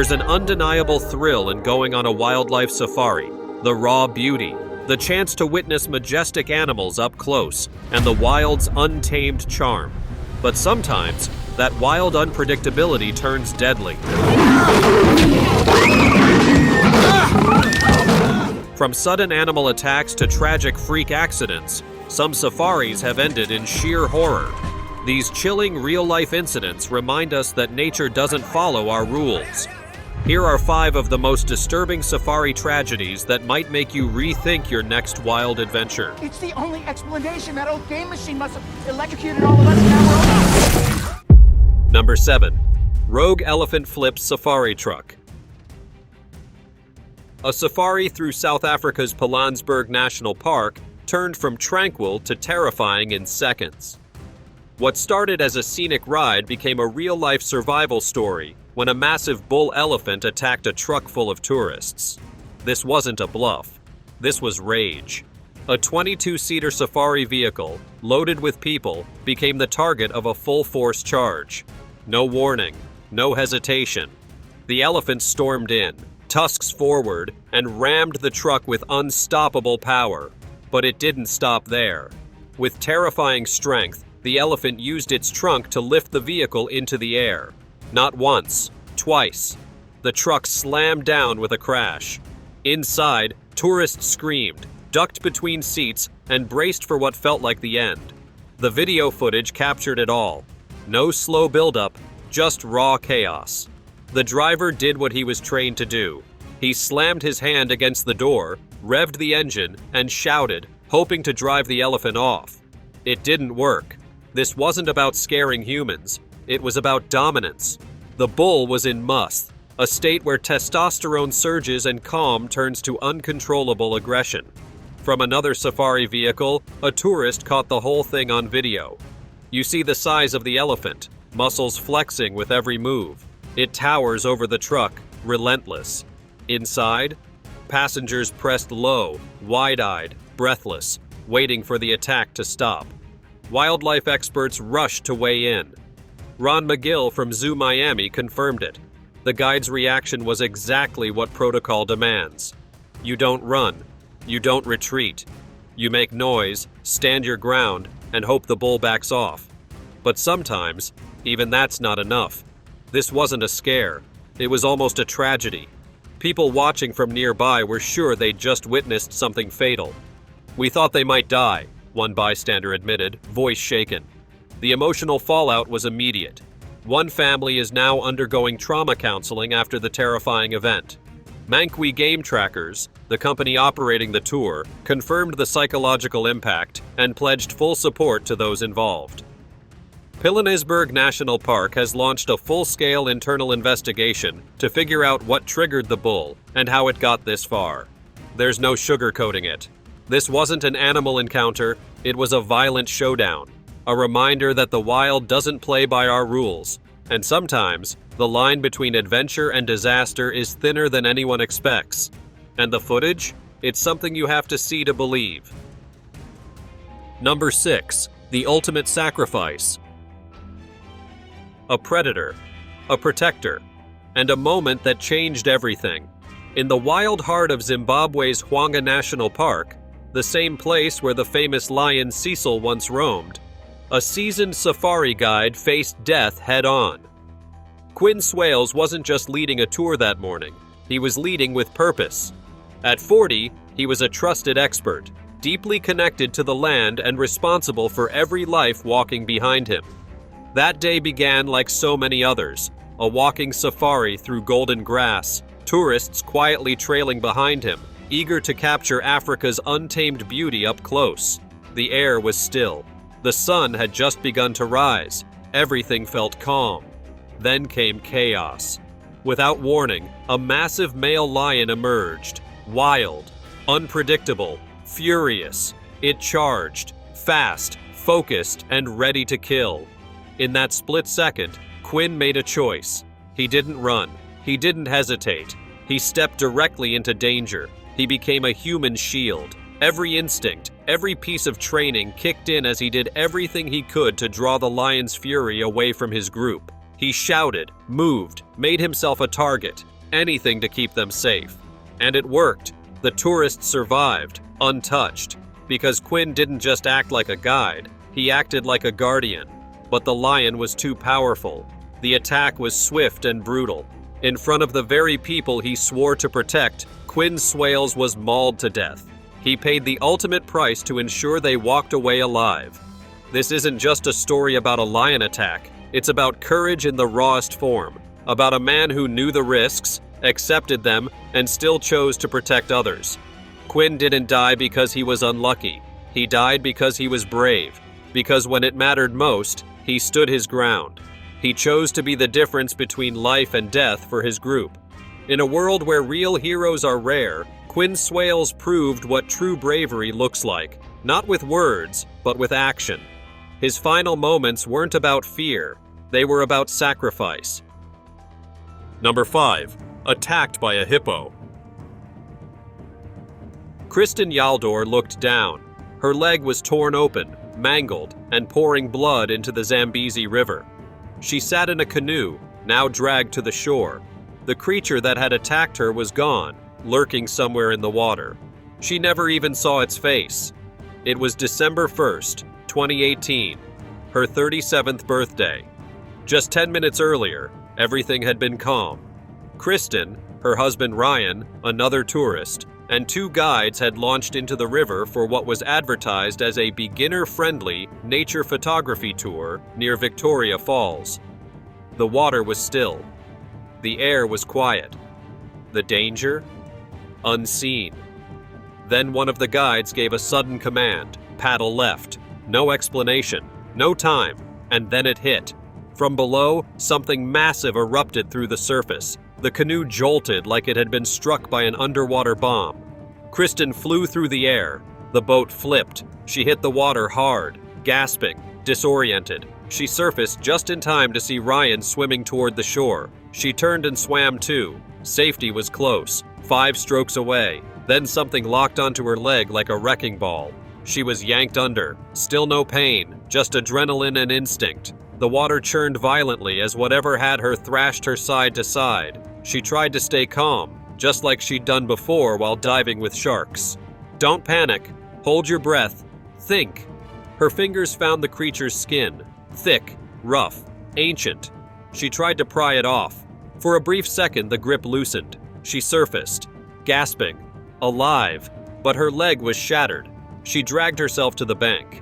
There's an undeniable thrill in going on a wildlife safari, the raw beauty, the chance to witness majestic animals up close, and the wild's untamed charm. But sometimes, that wild unpredictability turns deadly. From sudden animal attacks to tragic freak accidents, some safaris have ended in sheer horror. These chilling real-life incidents remind us that nature doesn't follow our rules. Here are 5 of the most disturbing safari tragedies that might make you rethink your next wild adventure. It's the only explanation. That old game machine must have electrocuted all of us, and now we're all... Number 7. Rogue elephant flips safari truck. A safari through South Africa's Pilanesberg National Park turned from tranquil to terrifying in seconds. What started as a scenic ride became a real-life survival story when a massive bull elephant attacked a truck full of tourists. This wasn't a bluff. This was rage. A 22-seater safari vehicle, loaded with people, became the target of a full-force charge. No warning, no hesitation. The elephant stormed in, tusks forward, and rammed the truck with unstoppable power. But it didn't stop there. With terrifying strength, the elephant used its trunk to lift the vehicle into the air. Not once, twice. The truck slammed down with a crash. Inside, tourists screamed, ducked between seats, and braced for what felt like the end. The video footage captured it all. No slow buildup, just raw chaos. The driver did what he was trained to do. He slammed his hand against the door, revved the engine, and shouted, hoping to drive the elephant off. It didn't work. This wasn't about scaring humans. It was about dominance. The bull was in must, a state where testosterone surges and calm turns to uncontrollable aggression. From another safari vehicle, a tourist caught the whole thing on video. You see the size of the elephant, muscles flexing with every move. It towers over the truck, relentless. Inside, passengers pressed low, wide-eyed, breathless, waiting for the attack to stop. Wildlife experts rushed to weigh in. Ron McGill from Zoo Miami confirmed it. The guide's reaction was exactly what protocol demands. You don't run. You don't retreat. You make noise, stand your ground, and hope the bull backs off. But sometimes, even that's not enough. This wasn't a scare. It was almost a tragedy. People watching from nearby were sure they'd just witnessed something fatal. "We thought they might die," one bystander admitted, voice shaken. The emotional fallout was immediate. One family is now undergoing trauma counseling after the terrifying event. Manqui Game Trackers, the company operating the tour, confirmed the psychological impact and pledged full support to those involved. Pilanesberg National Park has launched a full-scale internal investigation to figure out what triggered the bull and how it got this far. There's no sugarcoating it. This wasn't an animal encounter, it was a violent showdown. A reminder that the wild doesn't play by our rules, and sometimes the line between adventure and disaster is thinner than anyone expects. And the footage? It's something you have to see to believe. Number 6. The ultimate sacrifice. A predator, a protector, and a moment that changed everything. In the wild heart of Zimbabwe's Hwanga National Park, the same place where the famous lion Cecil once roamed, a seasoned safari guide faced death head-on. Quinn Swales wasn't just leading a tour that morning, he was leading with purpose. At 40, he was a trusted expert, deeply connected to the land and responsible for every life walking behind him. That day began like so many others, a walking safari through golden grass, tourists quietly trailing behind him, eager to capture Africa's untamed beauty up close. The air was still. The sun had just begun to rise. Everything felt calm. Then came chaos. Without warning, a massive male lion emerged. Wild, unpredictable, furious. It charged, fast, focused, and ready to kill. In that split second, Quinn made a choice. He didn't run. He didn't hesitate. He stepped directly into danger. He became a human shield. Every instinct, every piece of training kicked in as he did everything he could to draw the lion's fury away from his group. He shouted, moved, made himself a target. anything to keep them safe. And it worked. The tourists survived, untouched, because Quinn didn't just act like a guide, he acted like a guardian. But the lion was too powerful. The attack was swift and brutal. In front of the very people he swore to protect, Quinn Swales was mauled to death. He paid the ultimate price to ensure they walked away alive. This isn't just a story about a lion attack. It's about courage in the rawest form, about a man who knew the risks, accepted them, and still chose to protect others. Quinn didn't die because he was unlucky. He died because he was brave, because when it mattered most, he stood his ground. He chose to be the difference between life and death for his group. In a world where real heroes are rare, Quinn Swales proved what true bravery looks like, not with words, but with action. His final moments weren't about fear, they were about sacrifice. Number 5. Attacked by a hippo. Kristen Yaldor looked down. Her leg was torn open, mangled, and pouring blood into the Zambezi River. She sat in a canoe, now dragged to the shore. The creature that had attacked her was gone, lurking somewhere in the water. She never even saw its face. It was December 1st, 2018, her 37th birthday. Just 10 minutes earlier, everything had been calm. Kristen, her husband Ryan, another tourist, and 2 guides had launched into the river for what was advertised as a beginner-friendly nature photography tour near Victoria Falls. The water was still. The air was quiet. The danger? Unseen. Then one of the guides gave a sudden command, paddle left. No explanation, no time, and then it hit. From below, something massive erupted through the surface. The canoe jolted like it had been struck by an underwater bomb. Kristen flew through the air. The boat flipped. She hit the water hard, gasping, disoriented. She surfaced just in time to see Ryan swimming toward the shore. She turned and swam too. Safety was close, 5 strokes away. Then something locked onto her leg like a wrecking ball. She was yanked under. Still no pain, just adrenaline and instinct. The water churned violently as whatever had her thrashed her side to side. She tried to stay calm, just like she'd done before while diving with sharks. Don't panic. Hold your breath. Think. Her fingers found the creature's skin. Thick, rough, ancient. She tried to pry it off. For a brief second, the grip loosened. She surfaced, gasping, alive, but her leg was shattered. She dragged herself to the bank.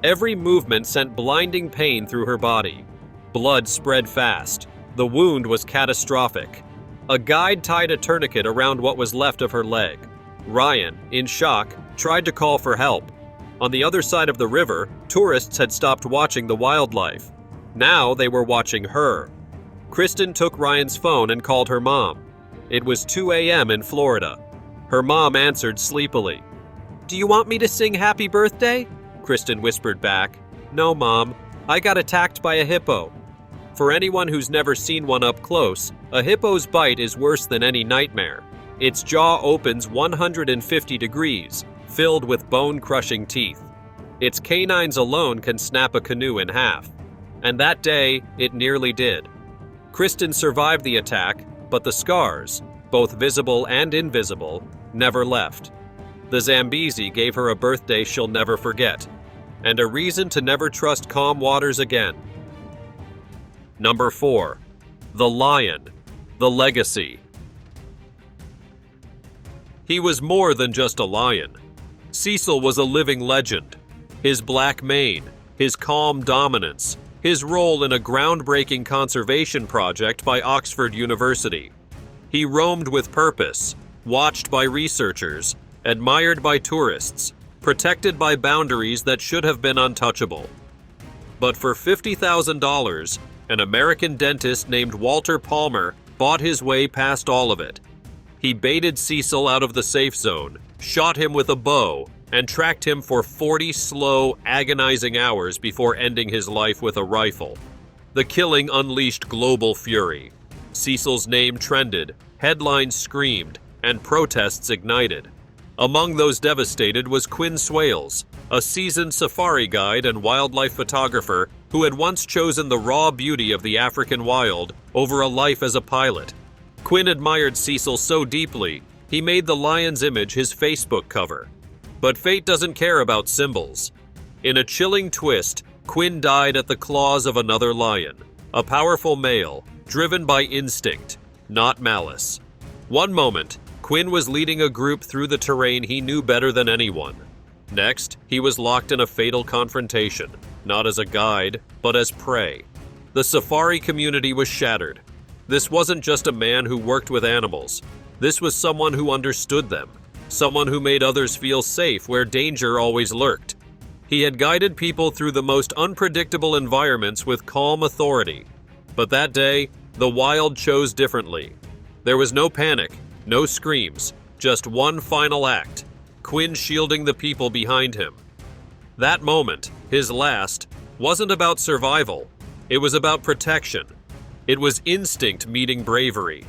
Every movement sent blinding pain through her body. Blood spread fast. The wound was catastrophic. A guide tied a tourniquet around what was left of her leg. Ryan, in shock, tried to call for help. On the other side of the river, tourists had stopped watching the wildlife. Now they were watching her. Kristen took Ryan's phone and called her mom. It was 2 a.m. in Florida. Her mom answered sleepily. "Do you want me to sing happy birthday?" Kristen whispered back. "No, Mom. I got attacked by a hippo." For anyone who's never seen one up close, a hippo's bite is worse than any nightmare. Its jaw opens 150 degrees, filled with bone-crushing teeth. Its canines alone can snap a canoe in half. And that day, it nearly did. Kristen survived the attack, but the scars, both visible and invisible, never left. The Zambezi gave her a birthday she'll never forget, and a reason to never trust calm waters again. Number 4. The Lion. The Legacy. He was more than just a lion. Cecil was a living legend. His black mane, his calm dominance, his role in a groundbreaking conservation project by Oxford University. He roamed with purpose, watched by researchers, admired by tourists, protected by boundaries that should have been untouchable. But for $50,000, an American dentist named Walter Palmer bought his way past all of it. He baited Cecil out of the safe zone, shot him with a bow, and tracked him for 40 slow, agonizing hours before ending his life with a rifle. The killing unleashed global fury. Cecil's name trended, headlines screamed, and protests ignited. Among those devastated was Quinn Swales, a seasoned safari guide and wildlife photographer who had once chosen the raw beauty of the African wild over a life as a pilot. Quinn admired Cecil so deeply, he made the lion's image his Facebook cover. But fate doesn't care about symbols. In a chilling twist, Quinn died at the claws of another lion, a powerful male, driven by instinct, not malice. One moment, Quinn was leading a group through the terrain he knew better than anyone. Next, he was locked in a fatal confrontation, not as a guide, but as prey. The safari community was shattered. This wasn't just a man who worked with animals. This was someone who understood them, someone who made others feel safe where danger always lurked. He had guided people through the most unpredictable environments with calm authority. But that day, the wild chose differently. There was no panic, no screams, just one final act, Quinn shielding the people behind him. That moment, his last, wasn't about survival. It was about protection. It was instinct meeting bravery.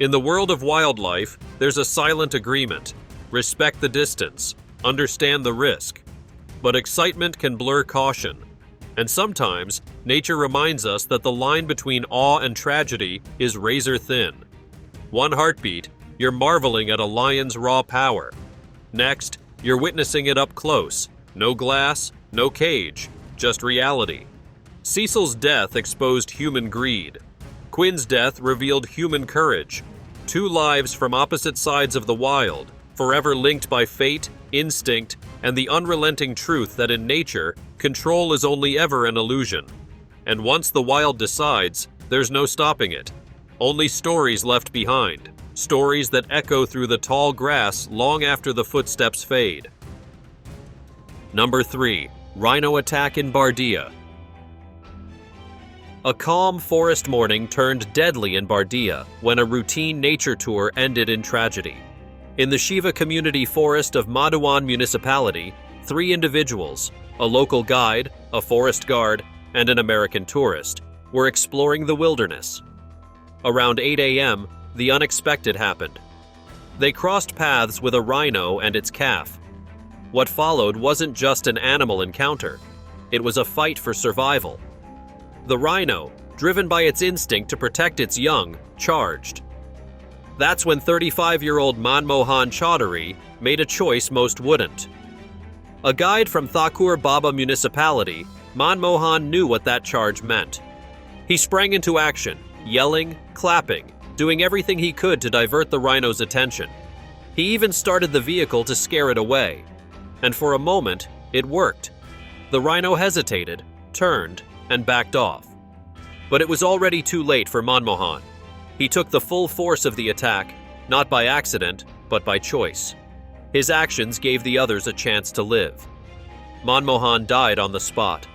In the world of wildlife, there's a silent agreement. Respect the distance, understand the risk. But excitement can blur caution. And sometimes, nature reminds us that the line between awe and tragedy is razor thin. One heartbeat, you're marveling at a lion's raw power. Next, you're witnessing it up close. No glass, no cage, just reality. Cecil's death exposed human greed. Quinn's death revealed human courage. Two lives from opposite sides of the wild, forever linked by fate, instinct, and the unrelenting truth that in nature, control is only ever an illusion. And once the wild decides, there's no stopping it. Only stories left behind, stories that echo through the tall grass long after the footsteps fade. Number 3. Rhino Attack in Bardia. A calm forest morning turned deadly in Bardia when a routine nature tour ended in tragedy. In the Shiva Community Forest of Madhuwan Municipality, 3 individuals, a local guide, a forest guard, and an American tourist, were exploring the wilderness. Around 8 a.m., the unexpected happened. They crossed paths with a rhino and its calf. What followed wasn't just an animal encounter. It was a fight for survival. The rhino, driven by its instinct to protect its young, charged. That's when 35-year-old Manmohan Chaudhary made a choice most wouldn't. A guide from Thakur Baba Municipality, Manmohan knew what that charge meant. He sprang into action, yelling, clapping, doing everything he could to divert the rhino's attention. He even started the vehicle to scare it away. And for a moment, it worked. The rhino hesitated, turned, and backed off. But it was already too late for Manmohan. He took the full force of the attack, not by accident, but by choice. His actions gave the others a chance to live. Manmohan died on the spot.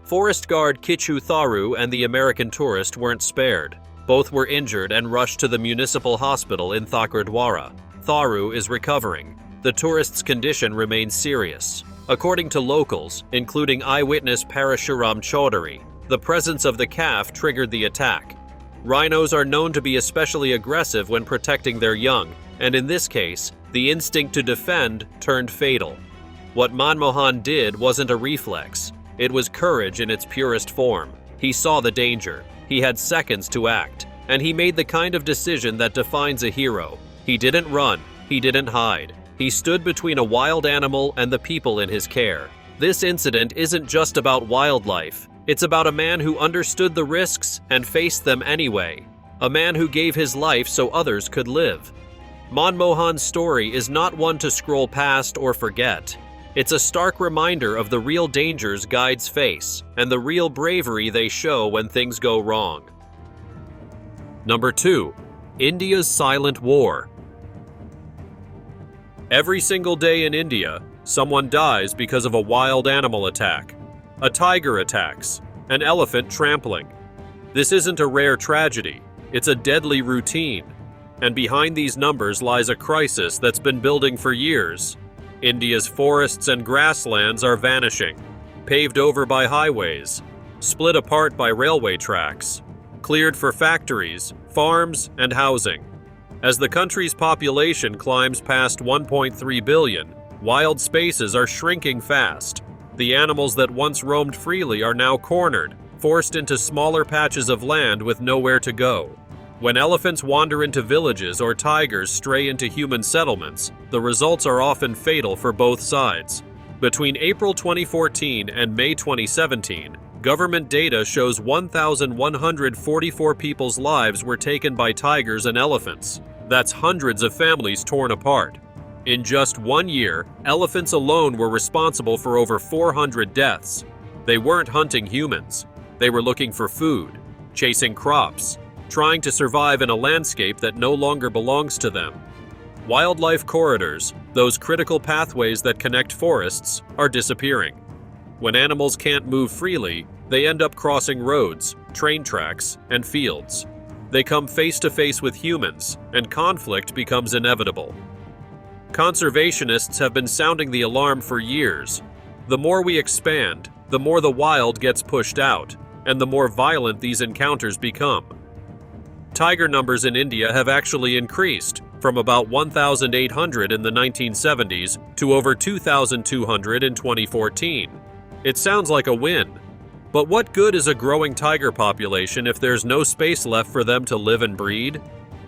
Forest guard Kichu Tharu and the American tourist weren't spared. Both were injured and rushed to the municipal hospital in Thakurdwara. Tharu is recovering. The tourist's condition remains serious. According to locals, including eyewitness Parashuram Chaudhary, the presence of the calf triggered the attack. Rhinos are known to be especially aggressive when protecting their young, and in this case, the instinct to defend turned fatal. What Manmohan did wasn't a reflex. It was courage in its purest form. He saw the danger. He had seconds to act, and he made the kind of decision that defines a hero. He didn't run. He didn't hide. He stood between a wild animal and the people in his care. This incident isn't just about wildlife. It's about a man who understood the risks and faced them anyway. A man who gave his life so others could live. Manmohan's story is not one to scroll past or forget. It's a stark reminder of the real dangers guides face and the real bravery they show when things go wrong. Number 2. India's Silent War. Every single day in India, someone dies because of a wild animal attack. A tiger attacks, an elephant trampling. This isn't a rare tragedy, it's a deadly routine. And behind these numbers lies a crisis that's been building for years. India's forests and grasslands are vanishing, paved over by highways, split apart by railway tracks, cleared for factories, farms, and housing. As the country's population climbs past 1.3 billion, wild spaces are shrinking fast. The animals that once roamed freely are now cornered, forced into smaller patches of land with nowhere to go. When elephants wander into villages or tigers stray into human settlements, the results are often fatal for both sides. Between April 2014 and May 2017, government data shows 1,144 people's lives were taken by tigers and elephants. That's hundreds of families torn apart. In just 1 year, elephants alone were responsible for over 400 deaths. They weren't hunting humans. They were looking for food, chasing crops, trying to survive in a landscape that no longer belongs to them. Wildlife corridors, those critical pathways that connect forests, are disappearing. When animals can't move freely, they end up crossing roads, train tracks, and fields. They come face to face with humans, and conflict becomes inevitable. Conservationists have been sounding the alarm for years. The more we expand, the more the wild gets pushed out, and the more violent these encounters become. Tiger numbers in India have actually increased, from about 1,800 in the 1970s to over 2,200 in 2014. It sounds like a win. But what good is a growing tiger population if there's no space left for them to live and breed?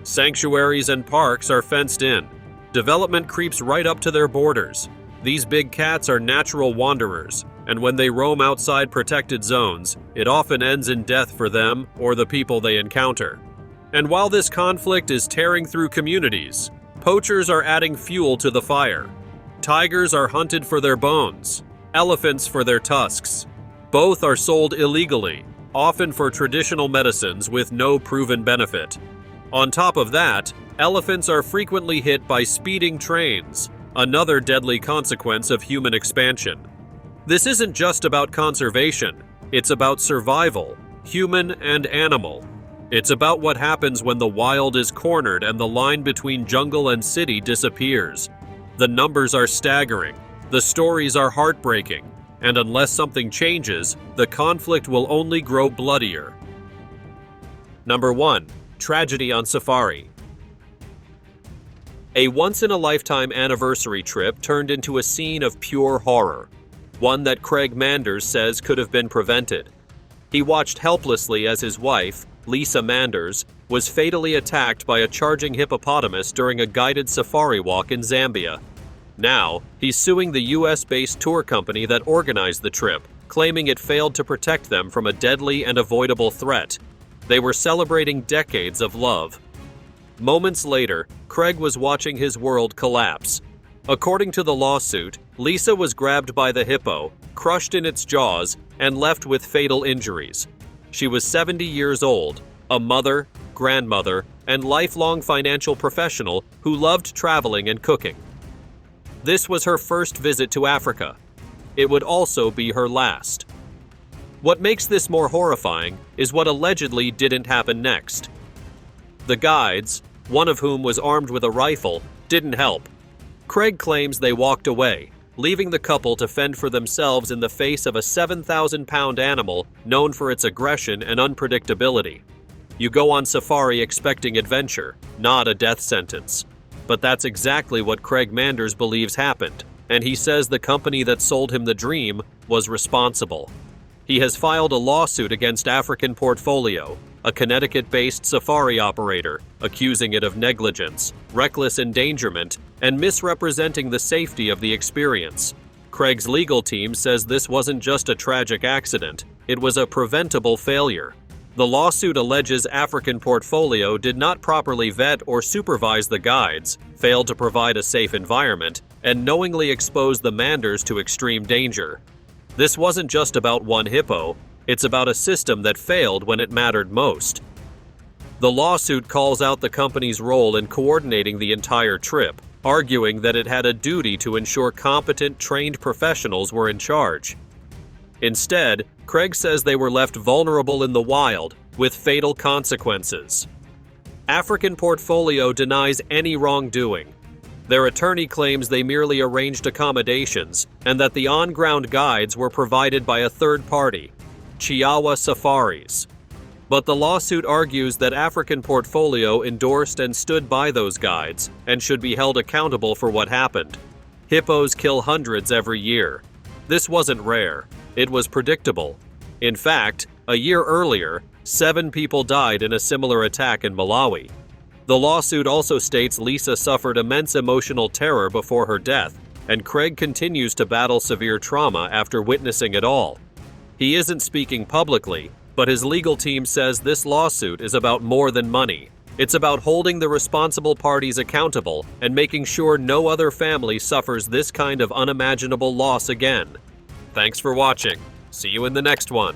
Sanctuaries and parks are fenced in. Development creeps right up to their borders. These big cats are natural wanderers, and when they roam outside protected zones, it often ends in death for them or the people they encounter. And while this conflict is tearing through communities, poachers are adding fuel to the fire. Tigers are hunted for their bones, elephants for their tusks. Both are sold illegally, often for traditional medicines with no proven benefit. On top of that, elephants are frequently hit by speeding trains, another deadly consequence of human expansion. This isn't just about conservation, it's about survival, human and animal. It's about what happens when the wild is cornered and the line between jungle and city disappears. The numbers are staggering, the stories are heartbreaking, and unless something changes, the conflict will only grow bloodier. Number 1. Tragedy on safari. A once-in-a-lifetime anniversary trip turned into a scene of pure horror, one that Craig Manders says could have been prevented. He watched helplessly as his wife, Lisa Manders, was fatally attacked by a charging hippopotamus during a guided safari walk in Zambia. Now, he's suing the US-based tour company that organized the trip, claiming it failed to protect them from a deadly and avoidable threat. They were celebrating decades of love. Moments later, Craig was watching his world collapse. According to the lawsuit, Lisa was grabbed by the hippo, crushed in its jaws, and left with fatal injuries. She was 70 years old, a mother, grandmother, and lifelong financial professional who loved traveling and cooking. This was her first visit to Africa. It would also be her last. What makes this more horrifying is what allegedly didn't happen next. The guides, one of whom was armed with a rifle, didn't help. Craig claims they walked away, leaving the couple to fend for themselves in the face of a 7,000-pound animal known for its aggression and unpredictability. You go on safari expecting adventure, not a death sentence. But that's exactly what Craig Manders believes happened, and he says the company that sold him the dream was responsible. He has filed a lawsuit against African Portfolio, a Connecticut-based safari operator, accusing it of negligence, reckless endangerment, and misrepresenting the safety of the experience. Craig's legal team says this wasn't just a tragic accident, it was a preventable failure. The lawsuit alleges African Portfolio did not properly vet or supervise the guides, failed to provide a safe environment, and knowingly exposed the Manders to extreme danger. This wasn't just about one hippo, it's about a system that failed when it mattered most. The lawsuit calls out the company's role in coordinating the entire trip, arguing that it had a duty to ensure competent, trained professionals were in charge. Instead, Craig says they were left vulnerable in the wild, with fatal consequences. African Portfolio denies any wrongdoing. Their attorney claims they merely arranged accommodations and that the on-ground guides were provided by a third party, Chiawa Safaris. But the lawsuit argues that African Portfolio endorsed and stood by those guides and should be held accountable for what happened. Hippos kill hundreds every year. This wasn't rare. It was predictable. In fact, a year earlier, 7 people died in a similar attack in Malawi. The lawsuit also states Lisa suffered immense emotional terror before her death, and Craig continues to battle severe trauma after witnessing it all. He isn't speaking publicly, but his legal team says this lawsuit is about more than money. It's about holding the responsible parties accountable and making sure no other family suffers this kind of unimaginable loss again. Thanks for watching. See you in the next one.